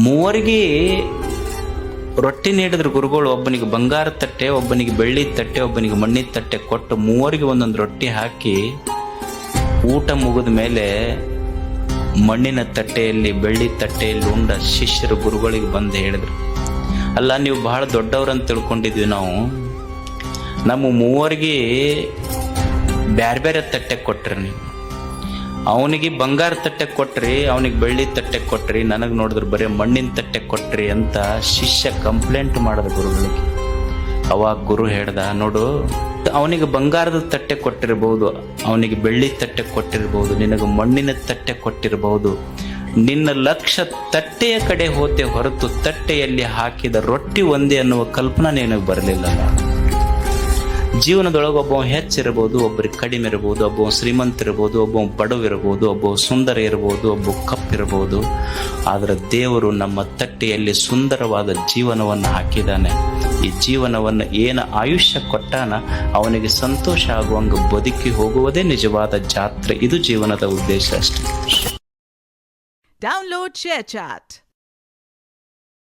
ಮೂವರಿಗೆ ರೊಟ್ಟಿ ನೀಡಿದ್ರು ಗುರುಗಳು. ಒಬ್ಬನಿಗೆ ಬಂಗಾರ ತಟ್ಟೆ, ಒಬ್ಬನಿಗೆ ಬೆಳ್ಳಿ ತಟ್ಟೆ, ಒಬ್ಬನಿಗೆ ಮಣ್ಣಿನ ತಟ್ಟೆ ಕೊಟ್ಟು ಮೂವರಿಗೆ ಒಂದೊಂದು ರೊಟ್ಟಿ ಹಾಕಿ ಊಟ ಮುಗಿದ ಮೇಲೆ ಮಣ್ಣಿನ ತಟ್ಟೆಯಲ್ಲಿ ಬೆಳ್ಳಿ ತಟ್ಟೆಯಲ್ಲಿ ಉಂಡ ಶಿಷ್ಯರು ಗುರುಗಳಿಗೆ ಬಂದು ಹೇಳಿದ್ರು, ಅಲ್ಲ ನೀವು ಬಹಳ ದೊಡ್ಡವ್ರಂತ ತಿಳ್ಕೊಂಡಿದ್ವಿ ನಾವು. ನಮ್ಮ ಮೂವರಿಗೆ ಬ್ಯಾರೆ ಬೇರೆ ತಟ್ಟೆ ಕೊಟ್ರಿ ನೀವು. ಅವನಿಗೆ ಬಂಗಾರ ತಟ್ಟೆ ಕೊಟ್ರಿ, ಅವನಿಗೆ ಬೆಳ್ಳಿ ತಟ್ಟೆ ಕೊಟ್ರಿ, ನನಗೆ ನೋಡಿದ್ರು ಬರೀ ಮಣ್ಣಿನ ತಟ್ಟೆ ಕೊಟ್ರಿ ಅಂತ ಶಿಷ್ಯ ಕಂಪ್ಲೇಂಟ್ ಮಾಡಿದ ಗುರುಗಳಿಗೆ. ಅವಾಗ ಗುರು ಹೇಳ್ದ, ನೋಡು, ಅವನಿಗೆ ಬಂಗಾರದ ತಟ್ಟೆ ಕೊಟ್ಟಿರಬಹುದು, ಅವನಿಗೆ ಬೆಳ್ಳಿ ತಟ್ಟೆ ಕೊಟ್ಟಿರಬಹುದು, ನಿನಗೆ ಮಣ್ಣಿನ ತಟ್ಟೆ ಕೊಟ್ಟಿರಬಹುದು. ನಿನ್ನ ಲಕ್ಷ್ಯ ತಟ್ಟೆಯ ಕಡೆ ಹೋತೆ ಹೊರತು ತಟ್ಟೆಯಲ್ಲಿ ಹಾಕಿದ ರೊಟ್ಟಿ ಒಂದೇ ಅನ್ನುವ ಕಲ್ಪನಾ ನಿನಗೆ ಬರಲಿಲ್ಲ. ಜೀವನದೊಳಗೆ ಒಬ್ಬ ಹೆಚ್ಚಿರಬಹುದು, ಒಬ್ಬರಿಗೆ ಕಡಿಮೆ ಇರಬಹುದು, ಒಬ್ಬ ಶ್ರೀಮಂತ ಇರಬಹುದು, ಒಬ್ಬ ಬಡವಿರಬಹುದು, ಒಬ್ಬ ಸುಂದರ ಇರಬಹುದು, ಒಬ್ಬ ಕಪ್ಪಿರಬಹುದು. ಆದರೆ ದೇವರು ನಮ್ಮ ತಟ್ಟೆಯಲ್ಲಿ ಸುಂದರವಾದ ಜೀವನವನ್ನು ಹಾಕಿದ್ದಾನೆ. ಈ ಜೀವನವನ್ನು ಏನು ಆಯುಷ್ಯ ಕೊಟ್ಟಾನ ಅವನಿಗೆ ಸಂತೋಷ ಆಗುವಂಗ ಬದುಕಿ ಹೋಗುವುದೇ ನಿಜವಾದ ಜಾತ್ರೆ. ಇದು ಜೀವನದ ಉದ್ದೇಶ ಅಷ್ಟೇ. Download ShareChat.